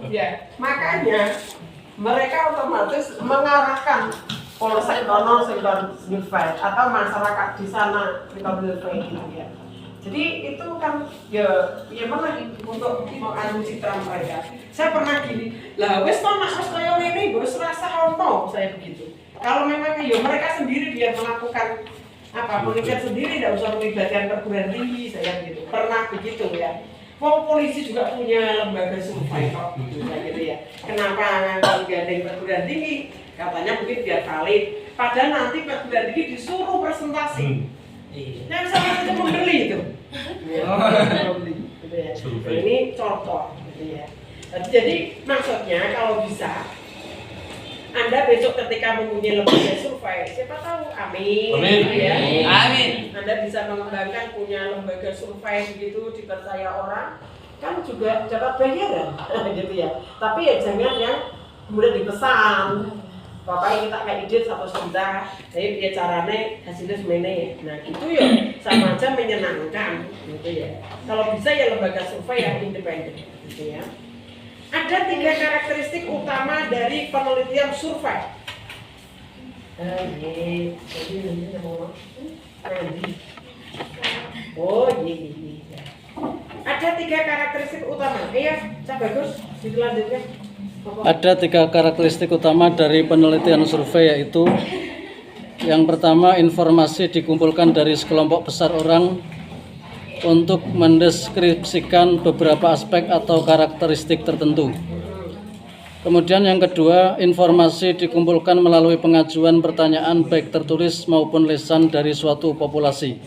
Ya, makanya mereka otomatis mengarahkan polsek kono sektor Wilfred atau masyarakat di sana sektor Wilfred gitu ya. Jadi itu kan ya mana untuk mengadu citra mereka. Saya pernah gini, lah wes to nak wes koyo ngene wis rasa ono saya begitu. Kalau memang ya mereka sendiri dia melakukan penelitian sendiri, tidak usah melibatkan perguruan tinggi, saya begitu. Pernah begitu ya. Polisi juga punya lembaga survei kok, gitu ya. Kenapa nggak gandeng perguruan tinggi? Katanya mungkin biar valid. Padahal nanti perguruan tinggi disuruh presentasi. Yang sama saja membeli itu. Membeli, gitu ya. Ini contoh, gitu ya. Jadi maksudnya kalau bisa, Anda besok ketika mempunyai lembaga survei, siapa tahu, amin. Ya. Amin. Anda bisa mengembangkan punya lembaga survei begitu dipercaya orang, kan juga dapat bayaran, gitu ya. Tapi ya jangan yang kemudian dipesan. Pokoknya kita kayak ide 1 juta, tapi dia caranya hasilnya semene. Nah itu ya sama aja menyenangkan, gitu ya. Kalau bisa ya lembaga survei yang independen, gitu ya. Ada 3 karakteristik utama dari penelitian survei. Ada 3 karakteristik utama. Iya, Cak Bagus, dilanjutkan. Ada 3 karakteristik utama dari penelitian survei, yaitu yang pertama, informasi dikumpulkan dari sekelompok besar orang untuk mendeskripsikan beberapa aspek atau karakteristik tertentu. Kemudian yang kedua, informasi dikumpulkan melalui pengajuan pertanyaan baik tertulis maupun lisan dari suatu populasi.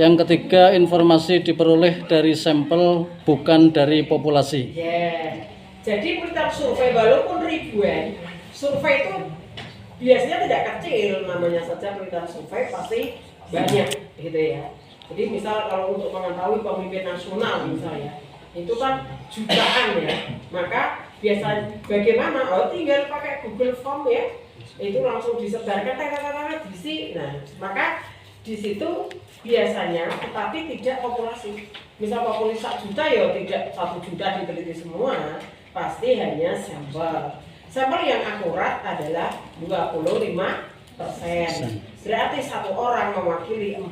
Yang ketiga, informasi diperoleh dari sampel bukan dari populasi. Jadi penelitian survei walaupun ribuan, survei itu biasanya tidak kecil, namanya saja penelitian survei pasti banyak, gitu ya. Jadi misal kalau untuk mengetahui pemimpin nasional misalnya, itu kan jutaan ya, maka biasa bagaimana? Oh tinggal pakai Google Form ya, itu langsung disebarkan diisi. Nah, maka di situ biasanya, tetapi tidak populasi. Misal populasi 1 juta ya tidak 1 juta diteliti semua. Pasti hanya sampel. Sampel yang akurat adalah 25%. Berarti 1 orang mewakili 4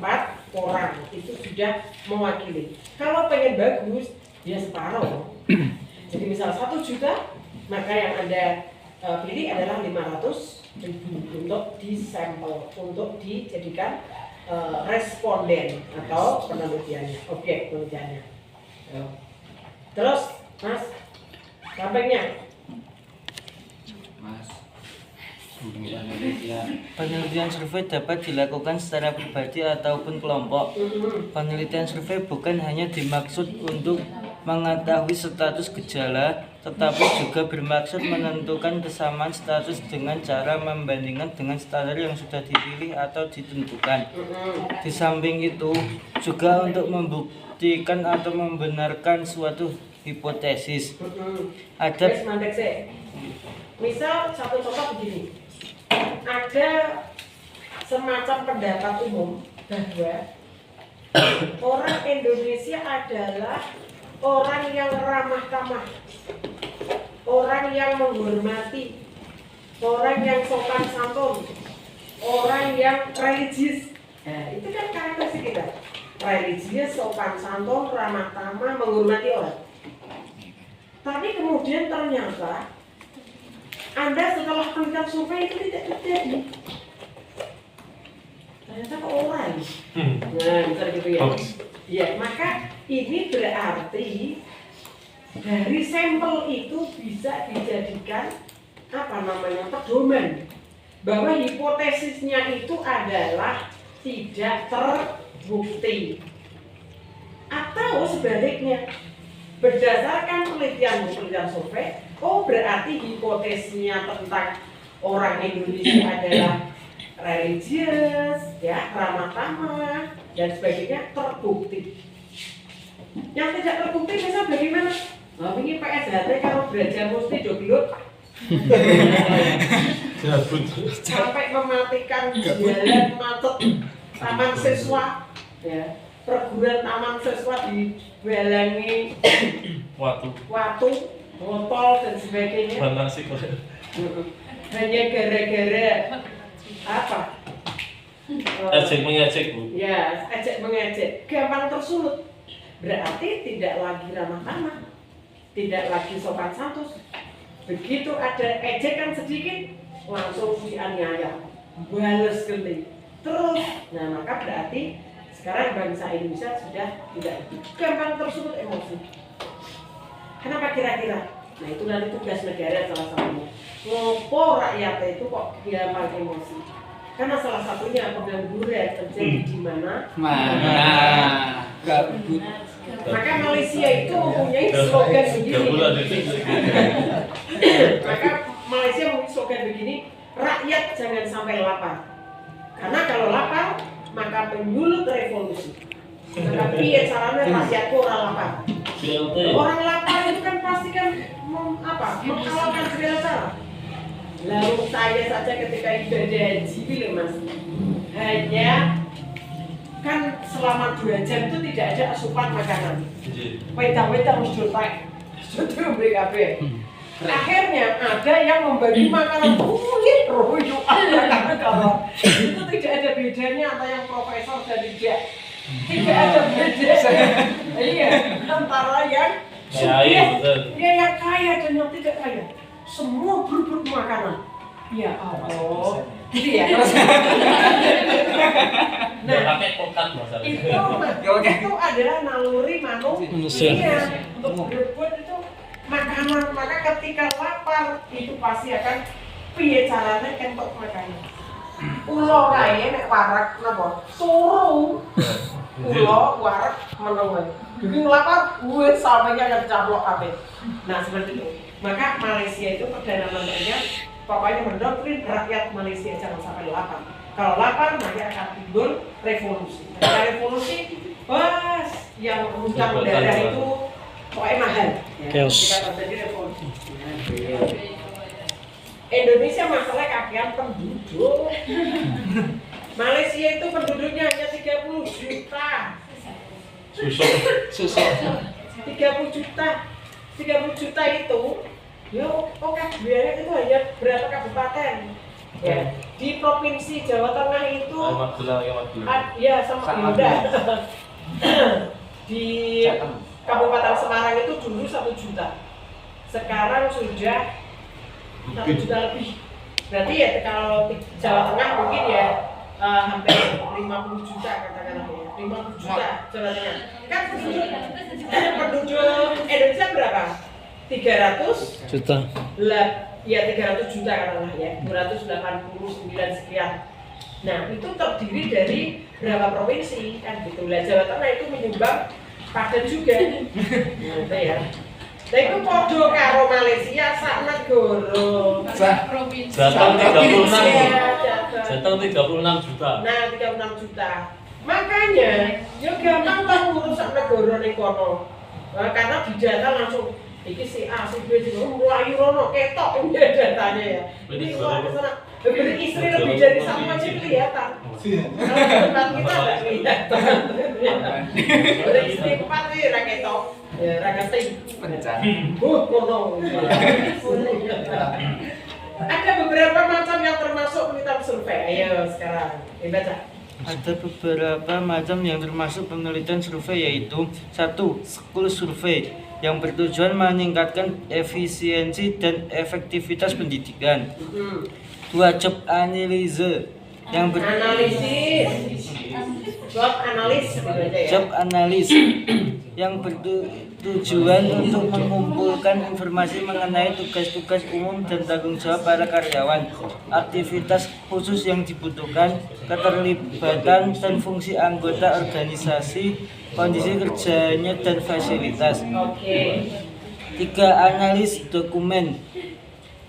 orang, itu sudah mewakili. Kalau pengen bagus, ya separuh. Jadi misal 1 juta, maka yang Anda pilih adalah 500.000 untuk disampel, untuk dijadikan responden atau penelitiannya, objek penelitiannya. Terus, Mas, sampingnya. Mas, penelitian survei dapat dilakukan secara pribadi ataupun kelompok. Penelitian survei bukan hanya dimaksud untuk mengetahui status gejala, tetapi juga bermaksud menentukan kesamaan status dengan cara membandingkan dengan standar yang sudah dipilih atau ditentukan. Di samping itu, juga untuk membuktikan atau membenarkan suatu hipotesis. Ada misal satu contoh begini, ada semacam pendapat umum bahwa orang Indonesia adalah orang yang ramah tamah, orang yang menghormati, orang yang sopan santun, orang yang religius. Nah, itu kan karakteristik kita. Religius, sopan santun, ramah tamah, menghormati orang. Tapi kemudian ternyata Anda setelah penelitian survei itu tidak terjadi. Ternyata kok orang. Nah, bisa gitu ya. Ya, maka ini berarti dari sampel itu bisa dijadikan pedoman bahwa hipotesisnya itu adalah tidak terbukti. Atau sebaliknya, berdasarkan penelitian survei, oh berarti hipotesisnya tentang orang Indonesia adalah religius, ya, ramah tamah dan sebagainya terbukti. Yang tidak terbukti misal bagaimana? Nah, ini PSHT kalau belajar mesti dogelut sampai mematikan jalan macet taman siswa, ya, perguruan taman siswa dibalangi watu botol dan sebagainya. Hanya gara-gara apa? Ejek mengejek, Bu. Ya, ejek mengejek, gampang tersulut. Berarti tidak lagi ramah tamah, tidak lagi sopan santun. Begitu ada ejekan sedikit, langsung dianiaya, bales geli. Terus, nah maka berarti sekarang bangsa Indonesia sudah tidak gampang tersulut emosi. Kenapa kira-kira? Nah itu nanti tugas negara salah satunya. Ngopo rakyat itu kok gampang emosi? Karena salah satunya pengangguran terjadi di mana? Gabut. Maka Malaysia itu mempunyai slogan begini. Maka Malaysia mempunyai slogan begini, rakyat jangan sampai lapar. Karena kalau lapar, maka menyulut revolusi. Maka piye caranya rakyatku orang lapar. Orang lapar itu kan pasti kan menghalalkan segala cara. Lalu saya saja ketika ibadah haji bilang Mas, hanya kan selama 2 jam itu tidak ada asupan makanan. Wedang-wedang sudah beri kabeh. Akhirnya ada yang membagi makanan kulit royok. Kalau itu tidak ada bedanya antara yang profesor dan tidak ada bedanya. Iya, antara yang yang kaya dan yang tidak kaya. Semua berebut makanan. Ya Allah. Gitu ya. Nah, itu adalah naluri manusia untuk berebut itu makanan. Maka ketika lapar itu pasti akan piye caranya kentok makanan. Ulo kae nek warak napa? Turu. Ulo warak meneng. Jadi lapar duit samanya ngecaplok kabeh. Nah, seperti itu. Maka Malaysia itu Perdana Menterinya pokoknya mendoktrin rakyat Malaysia jangan sampai lapar. Kalau lapar nanti akan timbul revolusi. Nah, revolusi pas yang hutang darah itu pokoknya mahal. Chaos. Jika terjadi revolusi. Indonesia masalah kakean penduduk. Malaysia itu penduduknya hanya 30 juta. Susah. 30 juta. 30 juta itu ya oke, biayanya itu hanya berapa kabupaten? Ya, di provinsi Jawa Tengah itu ya sama Yunda. Di Kabupaten Semarang itu dulu 1 juta. Sekarang sudah 1 juta lebih. Berarti ya kalau di Jawa Tengah mungkin ya hampir 50 juta katakanlah ya. 50 juta Jawa Tengah. Kan penduduk Indonesia berapa? 300 juta. Ya 300 juta katakanlah ya. 289 sekian. Nah, itu terdiri dari berapa provinsi kan gitu. Lah Jawa Tengah itu menyumbang padat juga. Nah, itu ya. Nah, itu podo karo Malaysia sak negara. Jatah 36 juta. Nah, 36 juta. Makanya, ya gampang lah ngurus sak negara ning kono. Karena di data langsung iki si A, si B, si mulai rono ketok ini datanya ya. Ini wah kesana. Beri istri lebih dari satu aja kelihatan. Kalau tempat kita enggak kelihatan. Beri istri 4 nih raketok. Ya raketing. Kono. Ada beberapa macam yang termasuk penelitian survei. Ayo sekarang dibaca. Ada beberapa macam yang termasuk penelitian survei yaitu 1. School survey yang bertujuan meningkatkan efisiensi dan efektivitas pendidikan. 2. Job analysis yang yang bertujuan untuk mengumpulkan informasi mengenai tugas-tugas umum dan tanggung jawab para karyawan, aktivitas khusus yang dibutuhkan, keterlibatan dan fungsi anggota organisasi, kondisi kerjanya dan fasilitas. 3. Analis dokumen.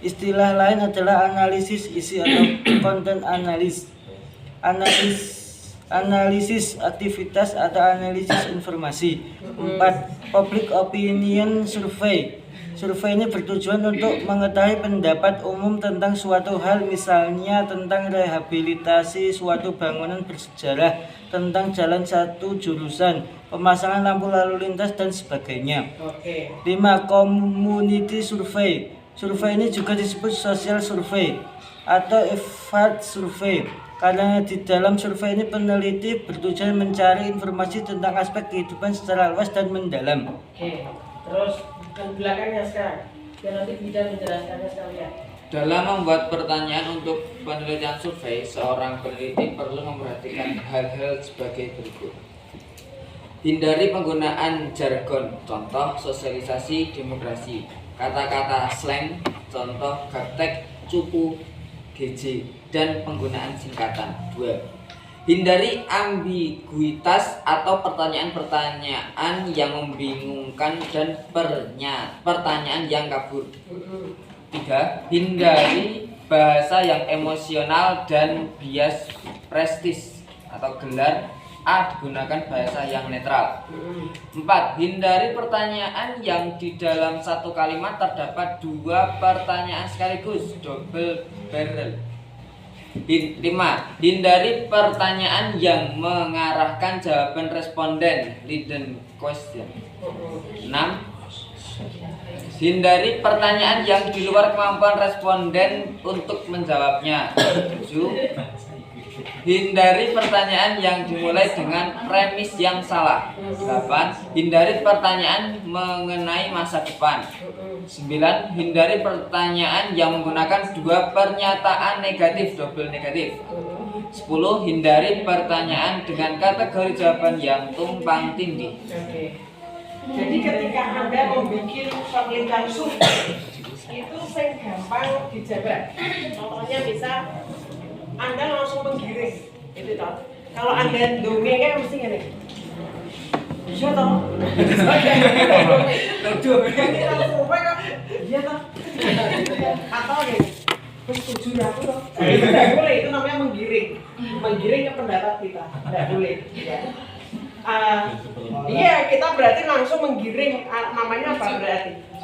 Istilah lain adalah analisis isi atau konten analisis aktivitas atau analisis informasi. 4. Public opinion survey Survei ini bertujuan untuk mengetahui pendapat umum tentang suatu hal, misalnya tentang rehabilitasi suatu bangunan bersejarah, tentang jalan satu jurusan, pemasangan lampu lalu lintas, dan sebagainya. Oke. 5. Community survey. Survei ini juga disebut social survey atau effort survey, karena di dalam survei ini peneliti bertujuan mencari informasi tentang aspek kehidupan secara luas dan mendalam. Oke. Terus ke belakangnya sekarang, biar nanti bidan menjelaskannya sekalian. Dalam membuat pertanyaan untuk penelitian survei, seorang peneliti perlu memperhatikan hal-hal sebagai berikut. Hindari penggunaan jargon, contoh sosialisasi demokrasi, kata-kata slang, contoh gaptek, cupu, GJ, dan penggunaan singkatan. 2. Hindari ambiguitas atau pertanyaan-pertanyaan yang membingungkan dan pertanyaan yang kabur. 3. Hindari bahasa yang emosional dan bias prestis atau gelar A, digunakan bahasa yang netral. 4. Hindari pertanyaan yang di dalam satu kalimat terdapat dua pertanyaan sekaligus, double barrel. 5. Hindari pertanyaan yang mengarahkan jawaban responden, leading question. 6. Hindari pertanyaan yang di luar kemampuan responden untuk menjawabnya. 7. Hindari pertanyaan yang dimulai dengan premis yang salah. 8. Hindari pertanyaan mengenai masa depan. 9. Hindari pertanyaan yang menggunakan dua pernyataan negatif, double negatif. 10. Hindari pertanyaan dengan kategori jawaban yang tumpang tindih. Oke. Jadi ketika Anda membuat penelitian survei, itu yang gampang dijabat. Contohnya bisa Anda langsung menggiring, itu toh. Kalau Anda dongeng kan mesti gini. Iya toh. Penelitian survei kok. Iya toh. Atau gini. Setuju aku toh. Itu tidak boleh, itu namanya menggiring. Menggiring ke pendapat kita. Tidak boleh. Ya. Iya, kita berarti langsung menggiring, namanya apa berarti?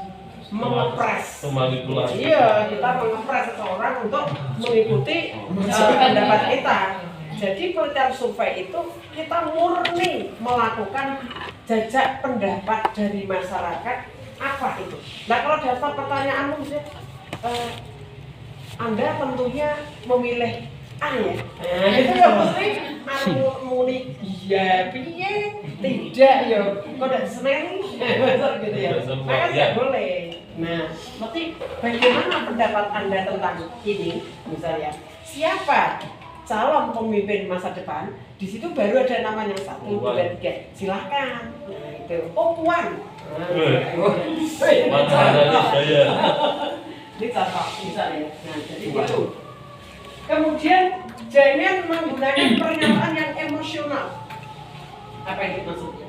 Mengepres. Memanipulasi. Iya, kita mengepres seseorang untuk mengikuti pendapat kita. Jadi penelitian survei itu kita murni melakukan jajak pendapat dari masyarakat, apa itu. Nah kalau daftar pertanyaan Anda tentunya memilih A ya. Nah, itu ya mesti muni iya, piye, tidak ya. Kok tidak seneng gitu ya. Maka tidak boleh. Nah, berarti bagaimana pendapat Anda tentang ini? Misalnya, siapa calon pemimpin masa depan? Di situ baru ada namanya 1, 2, 3. Silahkan. Nah, itu. Oh, Puan. Mana saya? Ini contoh misalnya. Nah, jadi itu. Kemudian jangan menggunakan pernyataan yang emosional. Apa itu maksudnya?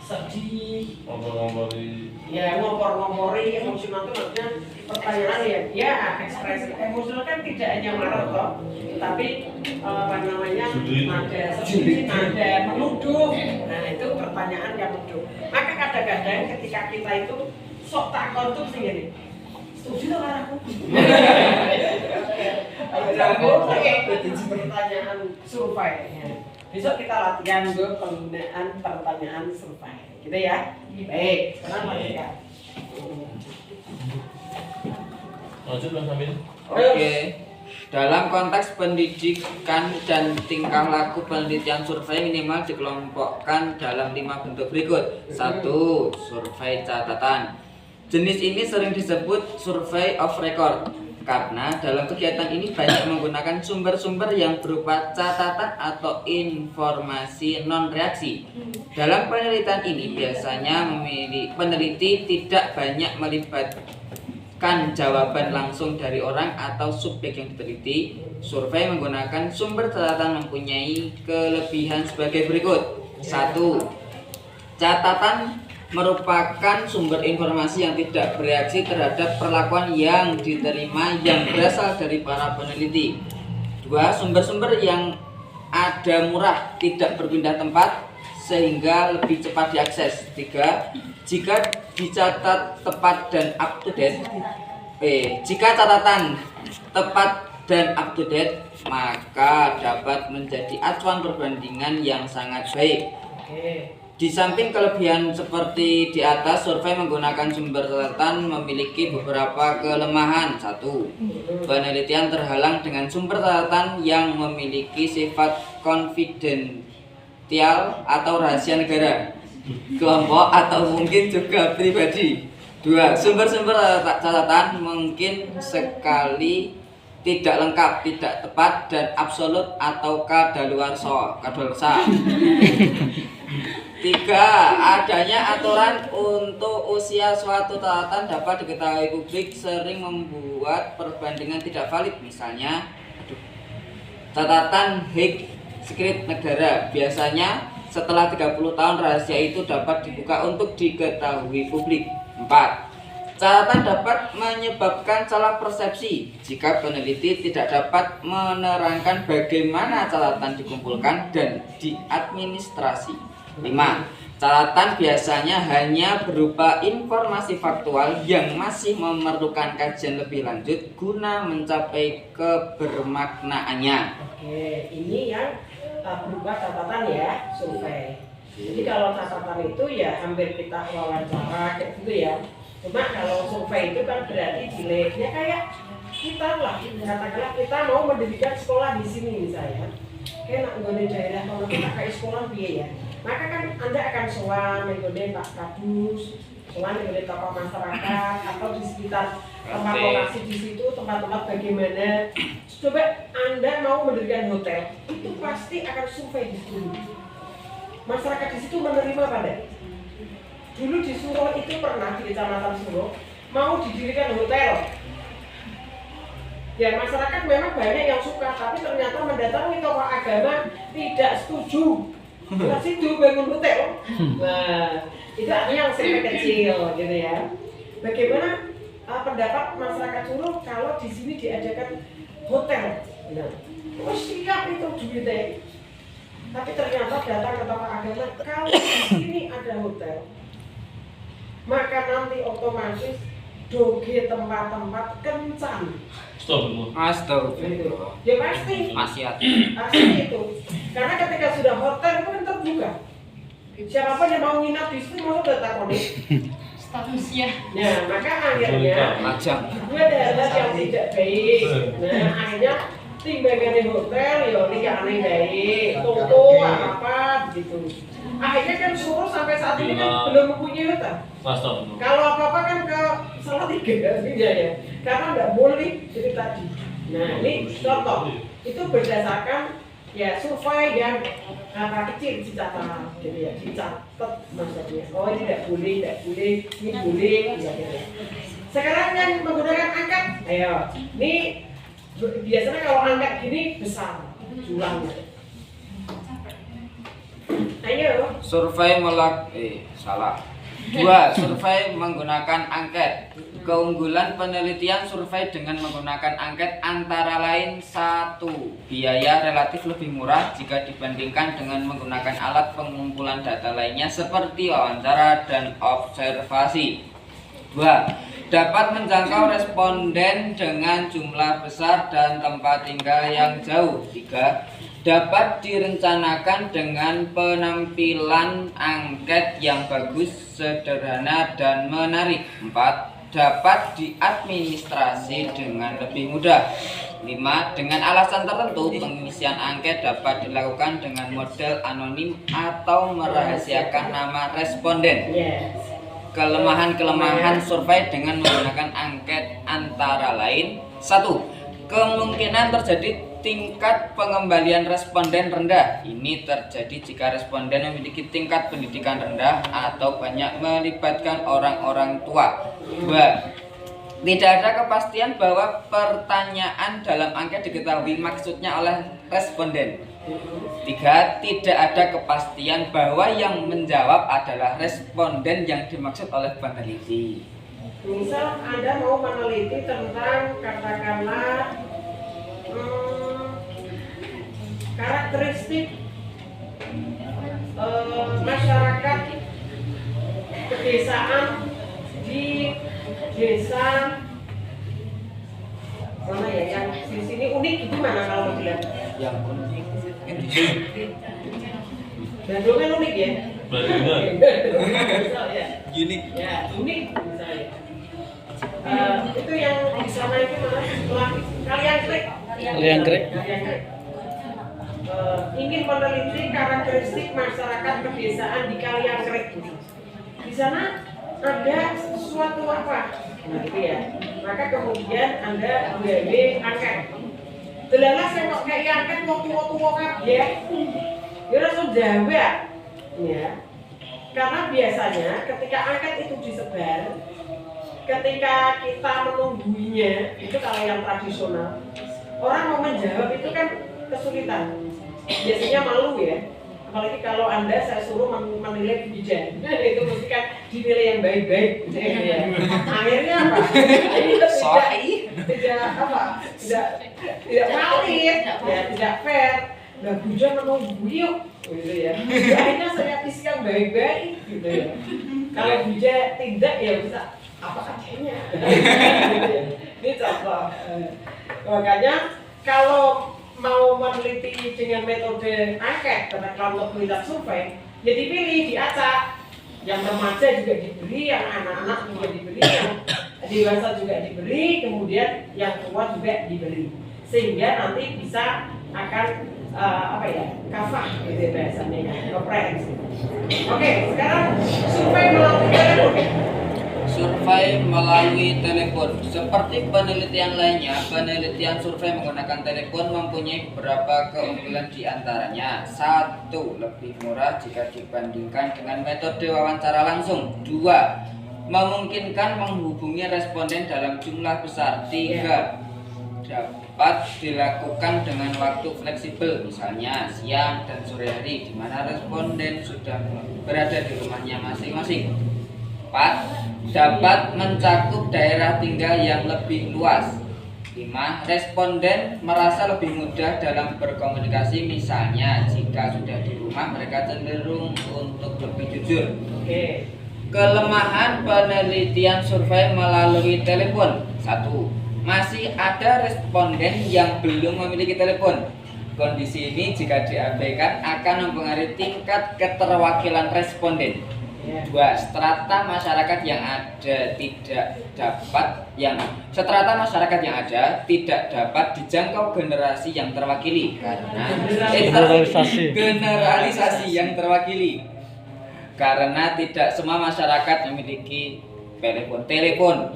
Sedih, Ngompor-ngompori. ya ngompor-ngompori, emosional itu maksudnya pertanyaan ya ekspresi emosional kan tidak hanya marah toh, tapi apa namanya nada sedih, nada menuduh. Nah itu pertanyaan yang menuduh. Maka kadang-kadang ketika kita itu sok takon tuh sendiri. Setuju dengan aku? Pertanyaan survei. Besok kita latihan penggunaan pertanyaan survei, gitu ya. Baik, sekarang lanjutkan. Lanjut Mas Amin. Oke. Dalam konteks pendidikan dan tingkah laku, penelitian survei minimal dikelompokkan dalam 5 bentuk berikut. 1. Survei catatan. Jenis ini sering disebut survey of record karena dalam kegiatan ini banyak menggunakan sumber-sumber yang berupa catatan atau informasi non-reaksi. Dalam penelitian ini biasanya peneliti tidak banyak melibatkan jawaban langsung dari orang atau subjek yang diteliti. Survei menggunakan sumber catatan mempunyai kelebihan sebagai berikut. 1. Catatan merupakan sumber informasi yang tidak bereaksi terhadap perlakuan yang diterima yang berasal dari para peneliti. 2. Sumber-sumber yang ada murah, tidak berpindah tempat, sehingga lebih cepat diakses. 3. Jika dicatat tepat dan up to date, jika catatan tepat dan up to date, maka dapat menjadi acuan perbandingan yang sangat baik. Di samping kelebihan seperti di atas, survei menggunakan sumber catatan memiliki beberapa kelemahan. 1. Penelitian terhalang dengan sumber catatan yang memiliki sifat konfidensial atau rahasia negara, kelompok, atau mungkin juga pribadi. 2. Sumber-sumber catatan mungkin sekali tidak lengkap, tidak tepat, dan absolut atau kadaluarsa. 3. Adanya aturan untuk usia suatu catatan dapat diketahui publik sering membuat perbandingan tidak valid. Misalnya, catatan Hague Script negara. Biasanya setelah 30 tahun rahasia itu dapat dibuka untuk diketahui publik. 4. Catatan dapat menyebabkan salah persepsi jika peneliti tidak dapat menerangkan bagaimana catatan dikumpulkan dan diadministrasi. 5. Catatan biasanya hanya berupa informasi faktual yang masih memerlukan kajian lebih lanjut guna mencapai kebermaknaannya. Oke, ini yang berupa catatan ya, survei. Jadi kalau catatan itu ya hampir kita wawancara kayak gitu ya. Cuma kalau survei itu kan berarti delay-nya kayak kita lah, katakanlah kita mau mendirikan sekolah di sini misalnya. Kayak nak nggone daerah kalau kita kayak sekolah biaya. Maka kan Anda akan sowan nggone Pak Kadus, sowan nggone tokoh masyarakat atau di sekitar tempat lokasi di situ, tempat-tempat bagaimana. Coba Anda mau mendirikan hotel, itu pasti akan survei di situ. Masyarakat di situ menerima pada. Dulu di Suro itu pernah di Kecamatan Suro mau didirikan hotel. Ya masyarakat memang banyak yang suka, tapi ternyata mendatangi tokoh agama tidak setuju. Kita situ bangun hotel. Nah, itu artinya yang sampai kecil gitu ya. Bagaimana pendapat masyarakat Suro kalau di sini diadakan hotel? Nah, oh siap itu duitnya. Tapi ternyata datang ke tokoh agama, kalau di sini ada hotel, maka nanti otomatis doge tempat-tempat kencan. Astagfirullah. Ya pasti. Maksiat. Pasti itu. Karena ketika sudah hotel itu kan terbuka. Siapapun yang mau nginap di situ mau takoni. Statusnya. Nah, maka akhirnya Lajang. gue daerah yang tidak baik. Nah, akhirnya timbangan di hotel ya ini yang aneh baik. Toto apa gitu. Akhirnya kan Suro sampai saat ini kan belum mempunyai hotel. Kalau apa-apa kan ke Salatiga ya. Karena nggak boleh jadi tadi. Nah ini contoh itu berdasarkan ya survei yang angka kecil dicatat, gitu ya, dicatat maksudnya. Oh ini tidak boleh, ini boleh, gitu. Sekarang yang menggunakan angkat, ayo, ini biasanya kalau angkat gini besar jumlahnya. Ayo. Survei salah. 2. Survei menggunakan angket. Keunggulan penelitian survei dengan menggunakan angket antara lain 1. Biaya relatif lebih murah jika dibandingkan dengan menggunakan alat pengumpulan data lainnya seperti wawancara dan observasi. 2. Dapat menjangkau responden dengan jumlah besar dan tempat tinggal yang jauh. 3. Dapat direncanakan dengan penampilan angket yang bagus, sederhana, dan menarik. 4. Dapat diadministrasi dengan lebih mudah. 5. Dengan alasan tertentu, pengisian angket dapat dilakukan dengan model anonim atau merahasiakan nama responden. Kelemahan-kelemahan survei dengan menggunakan angket antara lain 1. Kemungkinan terjadi tingkat pengembalian responden rendah. Ini terjadi jika responden memiliki tingkat pendidikan rendah atau banyak melibatkan orang-orang tua. 2. Tidak ada kepastian bahwa pertanyaan dalam angket diketahui maksudnya oleh responden. 3. Tidak ada kepastian bahwa yang menjawab adalah responden yang dimaksud oleh peneliti. Misal Anda mau meneliti tentang katakanlah karakteristik masyarakat pedesaan di desa mana ya yang di sini unik itu mana kalau bilang? Yang unik Bandung kan unik ya? Bandungan. Ya. unik. Ya, unik misalnya. Itu yang di sana itu mana? Kaliangkrek. Kaliangkrek. Kaliangkrek. Ingin meneliti karakteristik masyarakat pedesaan di Kaliangkrek. Di sana ada sesuatu apa? Gitu ya. Maka kemudian Anda gawe angket. Delala saya kok kayak angket mau tua-tua kabeh. Ya langsung jawab. Ya. Karena biasanya ketika angket itu disebar, ketika kita menungguinya, itu kalau yang tradisional, orang mau menjawab itu kan kesulitan. Biasanya malu ya. Apalagi kalau Anda saya suruh menilai bijan, itu mesti kan dinilai yang baik-baik. Ya. Akhirnya apa? Tidak apa? Tidak valid, ya tidak fair. Nah, bujan menunggu yuk, gitu ya. Akhirnya saya piskan baik-baik, gitu ya. Kalau bujan tidak ya bisa apa adanya. Gitu ya. Ini contoh. Makanya kalau mau meneliti dengan metode angket tentang kelompok minat survei, ya dipilih, diacak. Yang remaja juga diberi, yang anak-anak juga diberi, yang dewasa juga diberi, kemudian yang tua juga diberi. Sehingga nanti bisa akan kafah gitu bahasanya ya, komprehensif. Oke, sekarang survei melalui telepon. Survei melalui telepon. Seperti penelitian lainnya, penelitian survei menggunakan telepon mempunyai beberapa keunggulan di antaranya. 1. Lebih murah jika dibandingkan dengan metode wawancara langsung. 2. Memungkinkan menghubungi responden dalam jumlah besar. 3. Dapat dilakukan dengan waktu fleksibel, misalnya siang dan sore hari, di mana responden sudah berada di rumahnya masing-masing. 4. Dapat mencakup daerah tinggal yang lebih luas. 5. Responden merasa lebih mudah dalam berkomunikasi, misalnya jika sudah di rumah mereka cenderung untuk lebih jujur. Kelemahan penelitian survei melalui telepon. 1. Masih ada responden yang belum memiliki telepon. Kondisi ini jika diabaikan akan mempengaruhi tingkat keterwakilan responden. 2. Strata masyarakat yang ada tidak dapat dijangkau generasi yang terwakili karena generalisasi yang terwakili karena tidak semua masyarakat memiliki telepon.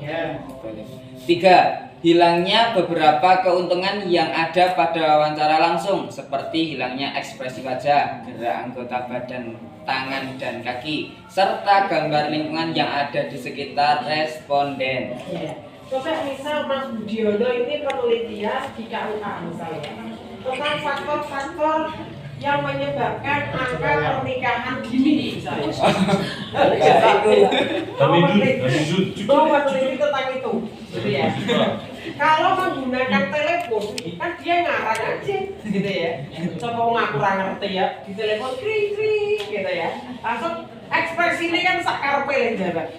3. Hilangnya beberapa keuntungan yang ada pada wawancara langsung, seperti hilangnya ekspresi wajah, gerak anggota badan, tangan, dan kaki, serta gambar lingkungan yang ada di sekitar responden. Coba misal Mas Budiono ini penelitian di KUA misalnya tentang faktor-faktor yang menyebabkan angka pernikahan dini misalnya. Mau meneliti tentang itu, gitu ya. Kalau menggunakan telepon, kan dia ngarang aja, gitu ya. Coba ngaku kurang ngerti ya, di telepon kring gitu ya. Langsung ekspresi ini kan sakarpe jawab.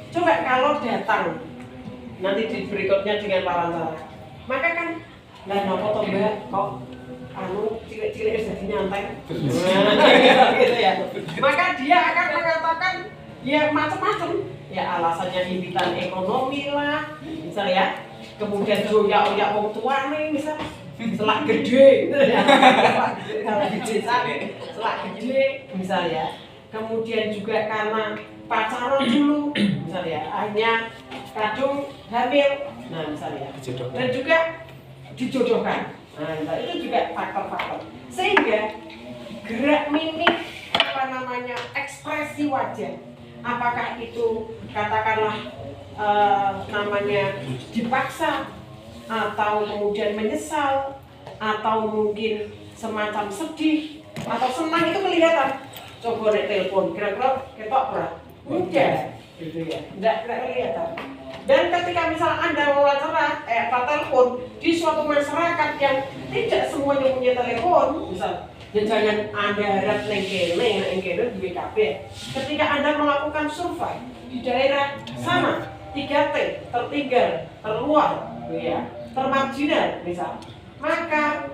Coba kalau datang nanti di berikutnya dengan wawancara, maka kan lah nopo to Mbak kok cilik-cilik jadi nyantai. Gitu ya. Maka dia akan mengatakan ya macam-macam. Ya alasannya impitan ekonomi lah, misalnya ya. Kemudian joyak-oyak wong tua nih misal selak gede gitu ya. Selak gede misalnya. Kemudian juga karena pacaran dulu misalnya, hanya kadung hamil. Nah, misalnya. Dan juga dijodohkan. Nah, itu juga faktor-faktor. Sehingga gerak mimik ekspresi wajah. Apakah itu katakanlah namanya dipaksa atau kemudian menyesal atau mungkin semacam sedih atau senang, itu kelihatan. Coba nek telepon kira-kira ketok berat mudah gitu ya, enggak kelihatan. Dan ketika misal Anda wawancara telepon di suatu masyarakat yang tidak semuanya punya telepon, misal Dan jangan Anda harap neng kene di WKB. Ketika Anda melakukan survei di daerah sana 3T, tertinggal, terluar, ya, termarginal misal, maka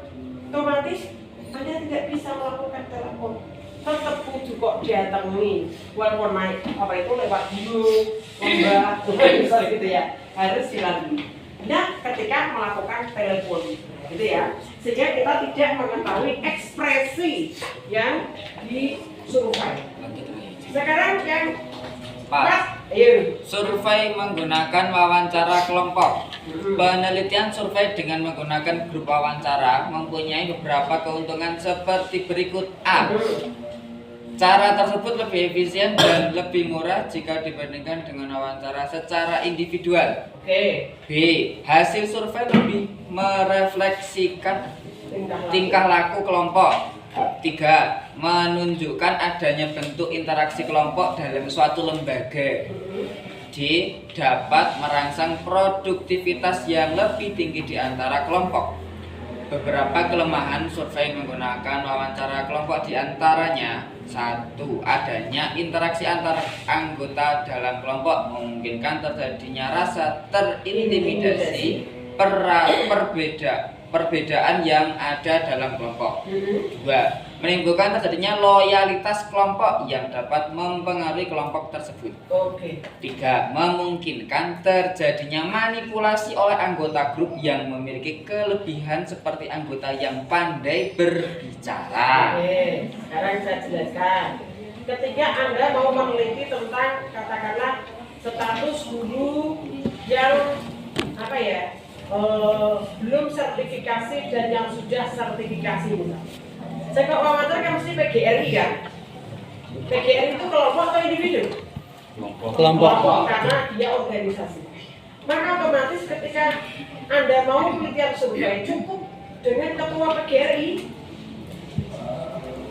otomatis Anda tidak bisa melakukan telepon. Tetap kudu kok diatangi, walaupun naik apa itu lewat gunung, lembah, misal gitu ya, harus dilalui. Nah, ketika melakukan telepon, gitu ya, sehingga kita tidak mengetahui ekspresi yang disurvei. Sekarang yang Pak, ayo. survei menggunakan wawancara kelompok. Penelitian survei dengan menggunakan grup wawancara mempunyai beberapa keuntungan seperti berikut. A. Cara tersebut lebih efisien dan lebih murah jika dibandingkan dengan wawancara secara individual. Oke. B. Hasil survei lebih merefleksikan tingkah laku kelompok. 3. Menunjukkan adanya bentuk interaksi kelompok dalam suatu lembaga. D. Dapat merangsang produktivitas yang lebih tinggi di antara kelompok. Beberapa kelemahan survei menggunakan wawancara kelompok diantaranya: 1. Adanya interaksi antar anggota dalam kelompok memungkinkan terjadinya rasa terintimidasi perbedaan yang ada dalam kelompok. 2. Menimbulkan terjadinya loyalitas kelompok yang dapat mempengaruhi kelompok tersebut. Oke. 3. Memungkinkan terjadinya manipulasi oleh anggota grup yang memiliki kelebihan seperti anggota yang pandai berbicara. Oke, sekarang saya jelaskan. Ketika Anda mau meneliti tentang katakanlah status guru yang apa ya, belum sertifikasi dan yang sudah sertifikasi misalnya. Saya ke wawancara kan mesti PGRI kan? PGRI itu kelompok atau individu? Kelompok. Karena dia organisasi. Maka otomatis ketika Anda mau penelitian survei cukup dengan ketua PGRI.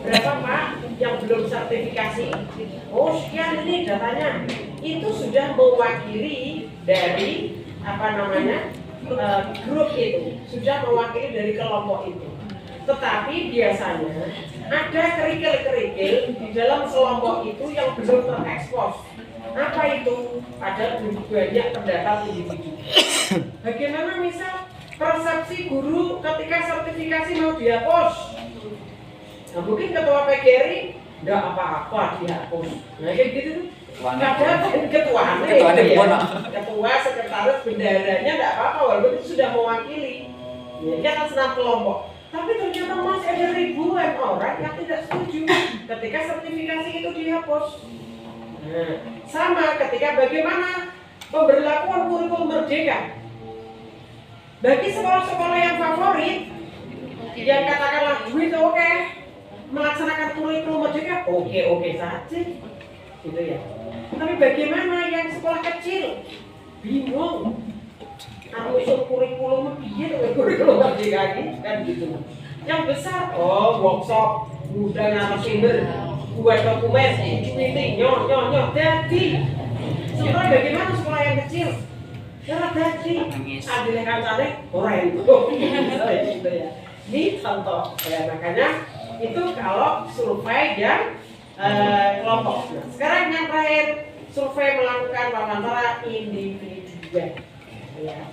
Berapa Pak yang belum sertifikasi? Oh sekian ini datanya. Itu sudah mewakili dari apa namanya grup itu, sudah mewakili dari kelompok itu. Tetapi biasanya ada kerikil-kerikil di dalam kelompok itu yang belum terekspos. Apa itu? Ada banyak pendapat individu. Bagaimana misal persepsi guru ketika sertifikasi mau dihapus? Nah, mungkin ketua PGRI enggak apa-apa dihapus. Nah kayak gitu. Kadang ketua sekretaris bendaharanya enggak apa-apa walaupun itu sudah mewakili. Ya kan senam kelompok. Tapi ternyata masih ada ribuan orang yang tidak setuju ketika sertifikasi itu dihapus. Nah, sama ketika bagaimana pemberlakuan kurikulum merdeka bagi sekolah-sekolah yang favorit, yang katakanlah duit oke, melaksanakan kurikulum merdeka oke saja, gitu ya. Tapi bagaimana yang sekolah kecil bingung? Usul kurikulum piye kurikulum merdeka ini kan gitu. Yang besar workshop udah narasumber buat dokumen meeting nyoh jadi. Sementara bagaimana sekolah yang kecil? Cara jadi adilnya kancane orang itu gitu ya. Ini contoh ya, makanya itu kalau survei yang kelompok. Nah, sekarang yang terakhir survei melakukan wawancara individual. Ya.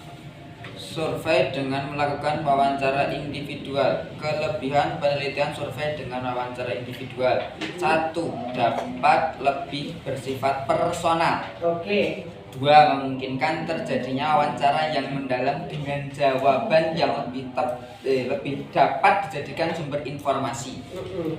Survei dengan melakukan wawancara individual. Kelebihan penelitian survei dengan wawancara individual: 1. Dapat lebih bersifat personal. Oke. 2. Memungkinkan terjadinya wawancara yang mendalam dengan jawaban yang lebih dapat dijadikan sumber informasi.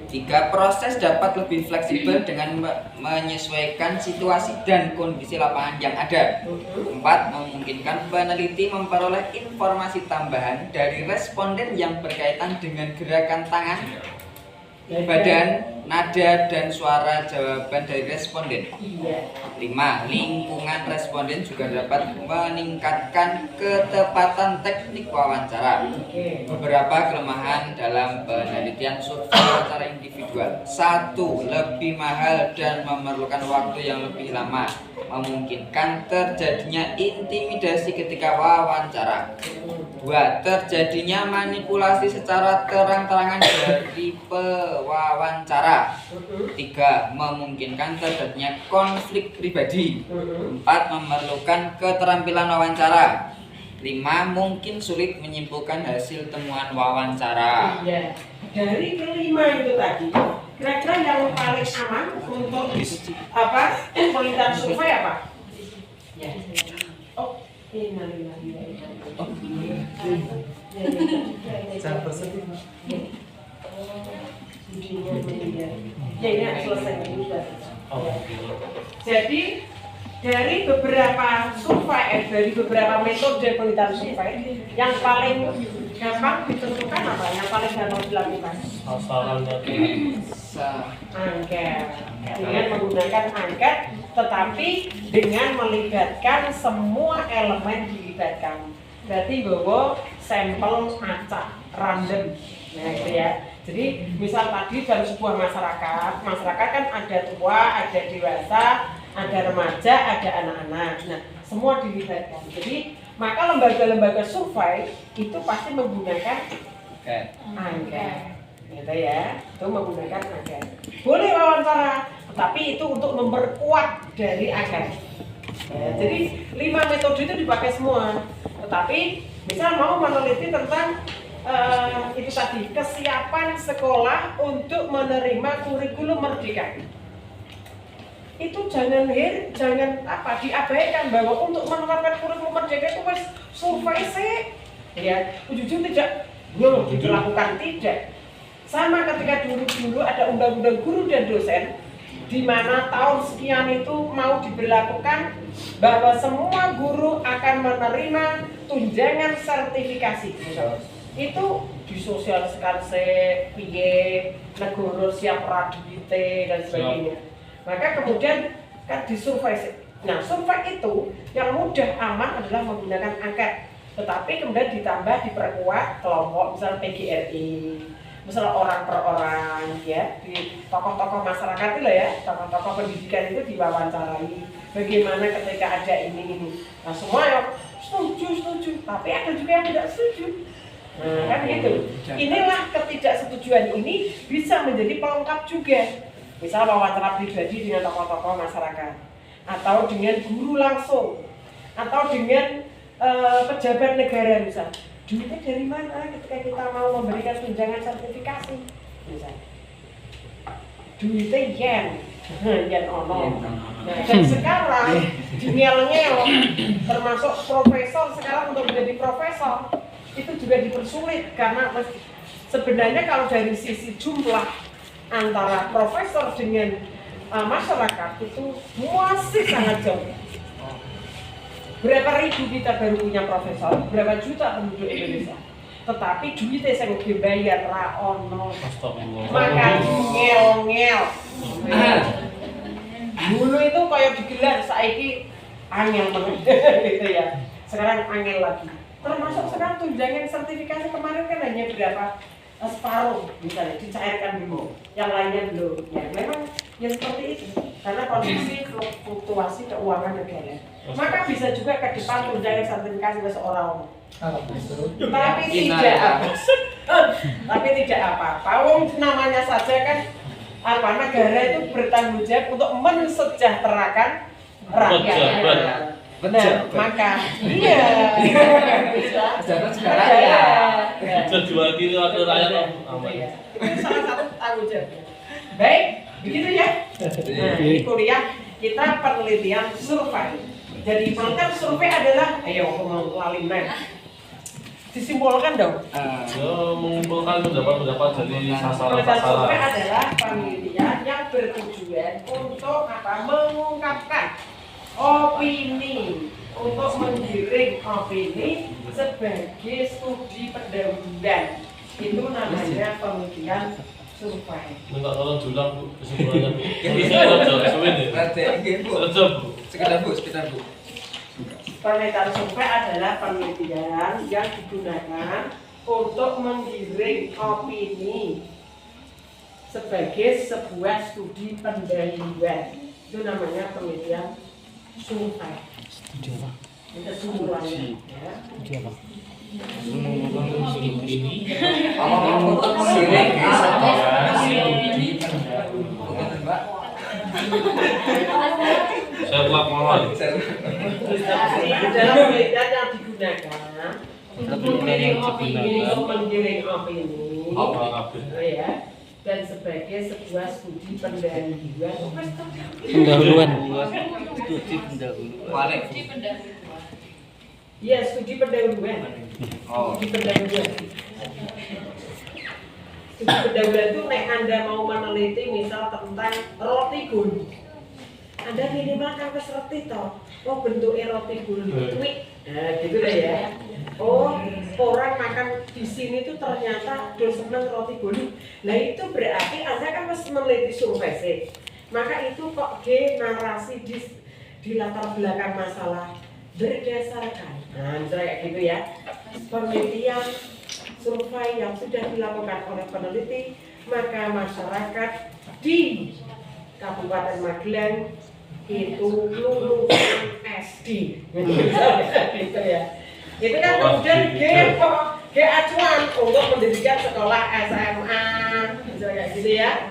3. Proses dapat lebih fleksibel dengan menyesuaikan situasi dan kondisi lapangan yang ada. 4. Memungkinkan peneliti memperoleh informasi tambahan dari responden yang berkaitan dengan gerakan tangan, badan, nada, dan suara jawaban dari responden. 5. Lingkungan responden juga dapat meningkatkan ketepatan teknik wawancara. Beberapa kelemahan dalam penelitian survei wawancara individual: 1. Lebih mahal dan memerlukan waktu yang lebih lama. memungkinkan terjadinya intimidasi ketika wawancara. 2. Terjadinya manipulasi secara terang-terangan dari pewawancara. 3. Memungkinkan terjadinya konflik pribadi. 4. Memerlukan keterampilan wawancara. 5. Mungkin sulit menyimpulkan hasil temuan wawancara. Iya. Dari kelima itu tadi, kira-kira yang paling aman untuk apa? Penelitian survei apa? Oh, ini. Jangan bersedih. Ya, ini selesai dulu. Oh, gitu. Jadi dari beberapa survei, dari beberapa metode penelitian survei, yang paling gampang ditentukan apa? Yang paling gampang dilakukan? Sasarannya Angket. Dengan menggunakan angket, tetapi dengan melibatkan semua elemen dilibatkan. Berarti bawa sampel acak random. Nah itu ya. Jadi misal tadi dalam sebuah masyarakat kan ada tua, ada dewasa, ada remaja, ada anak-anak. Nah, semua dilibatkan. Jadi, maka lembaga-lembaga survei itu pasti menggunakan angket. Gitu ya. Itu menggunakan angket. Boleh wawancara, tetapi itu untuk memperkuat dari angket. Ya, jadi 5 metode itu dipakai semua. Tetapi misal mau meneliti tentang itu tadi kesiapan sekolah untuk menerima kurikulum merdeka. Itu jangan diabaikan bahwa untuk menerapkan kurikulum merdeka itu wes survei sih. Ya, ujung tidak dilakukan tidak. Sama ketika dulu ada undang-undang guru dan dosen di mana tahun sekian itu mau diberlakukan bahwa semua guru akan menerima tunjangan sertifikasi. Itu disosialisasikan piye negara siap radite dan sebagainya. Maka kemudian kan disurvei. Nah, survei itu yang mudah aman adalah menggunakan angket. Tetapi kemudian ditambah diperkuat kelompok misalnya PGRI, misalnya orang per orang ya, di tokoh-tokoh masyarakat itu ya, tokoh-tokoh pendidikan itu diwawancarai. Bagaimana ketika ada ini. Nah, semua yang setuju, tapi ada juga yang tidak setuju. Nah, kan gitu. Inilah ketidaksetujuan ini bisa menjadi pelengkap juga. Misal wawancara pribadi dengan tokoh-tokoh masyarakat, atau dengan guru langsung, atau dengan pejabat negara misal. Duitnya dari mana ketika kita mau memberikan tunjangan sertifikasi? Misal. Duitnya yen ono. Nah, dan sekarang ngel-ngel termasuk profesor sekarang untuk menjadi profesor itu juga dipersulit karena sebenarnya kalau dari sisi jumlah antara profesor dengan masyarakat itu masih sangat jauh. Berapa ribu kita baru punya profesor, berapa juta penduduk Indonesia. Tetapi duitnya saya mau bayar ra ono. Maka ngel-ngel. Dulu itu kayak digelar, saiki angel banget gitu ya. Sekarang angel lagi. Termasuk sekarang tunjangan sertifikasi kemarin kan hanya berapa separuh misalnya dicairkan dulu, yang lainnya belum. Ya memang ya seperti itu karena kondisi fluktuasi keuangan negara. Maka bisa juga ke depan tunjangan sertifikasi seseorang. Tapi tidak apa-apa. Wong namanya saja kan negara itu bertanggung jawab untuk mensejahterakan rakyat. Benar, maka iya. Jangan sekarang ya. Bisa diwakili oleh rakyat aman. Itu salah satu tanggung jawab. Baik, begitu ya. Nah, di kuliah kita penelitian survei. Jadi penelitian survei adalah, ayo ngomong disimpulkan dong. Ya, mengumpulkan pendapat-pendapat dari Penelitian survei sasaran-sasaran. adalah penelitian yang bertujuan untuk mengungkapkan opini, untuk menggiring opini sebagai studi pendahuluan. Itu namanya penelitian survei. Minta tolong julang Bu, kesimpulannya Bu. Sekedar Bu. Penelitian survei adalah penelitian yang digunakan untuk menggiring opini sebagai sebuah studi pendahuluan. Itu namanya penelitian survei. Studi apa? Keseluruhannya. Ya. Studi apa? Saya kelak mawon. Dalam penelitian yang digunakan Penelitian yang digunakan. menggiring opini, Apa kabeh? ya, dan sebagai sebuah studi pendahuluan. Pendahuluan. Studi pendahuluan. Balik. Di pendahuluan. Iya, studi pendahuluan. Oh. Studi pendahuluan. Studi pendahuluan itu nek Anda mau meneliti misal tentang roti gul. Anda minimal kan wis ngerti toh. Oh, bentuknya roti gul kuwi. Nah, gitu lah ya. Oh, orang makan di sini tuh ternyata do seneng roti gul. Nah, itu berarti Anda kan mesti meneliti survei sih. Maka itu kok narasi di latar belakang masalah berdasarkan. Nah, misalnya kayak gitu ya. Penelitian survei yang sudah dilakukan oleh peneliti, maka masyarakat di Kabupaten Magelang itu lulusan SD, gitu ya. Itu kan kemudian G acuan untuk mendirikan sekolah SMA, misalnya kayak gitu ya.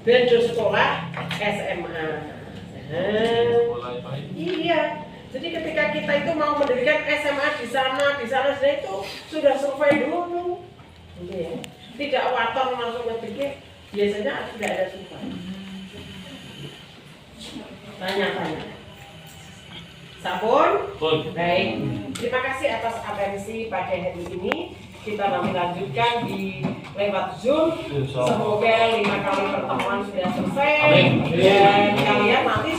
Benjo sekolah SMA. Iya. Jadi ketika kita itu mau mendirikan SMA di sana itu sudah survei dulu, gitu ya. Tidak waton langsung ngebikin, biasanya sudah ada survei. Tanya-tanya. Sabun? Baik. Terima kasih atas atensi pada hari ini. Kita nanti lanjutkan di lewat Zoom. Semoga 5 kali pertemuan sudah selesai. Dan kalian nanti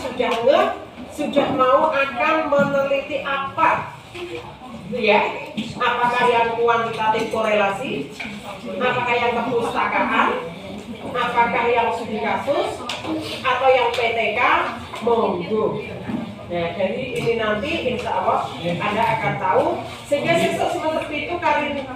sudah mau akan meneliti apa? Ya, apakah yang kuantitatif korelasi? Apakah yang kepustakaan? Apakah yang studi kasus? Atau yang PTK? Monggo. Nah, jadi ini nanti insya Allah Anda akan tahu sehingga sesuk semester itu kali 3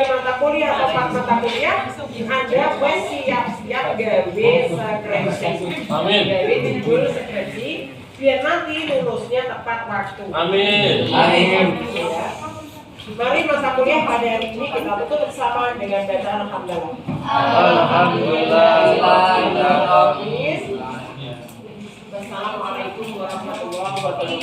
mata kuliah atau 4 mata kuliah Anda wes siap-siap gawe skripsi. Amin. Gawe judul skripsi biar nanti lulusnya tepat waktu. Amin. Amin. Ya. Mari mata kuliah pada hari ini kita tutup bersama dengan bacaan alhamdulillah. Alhamdulillah. Wassalamualaikum warahmatullahi wabarakatuh.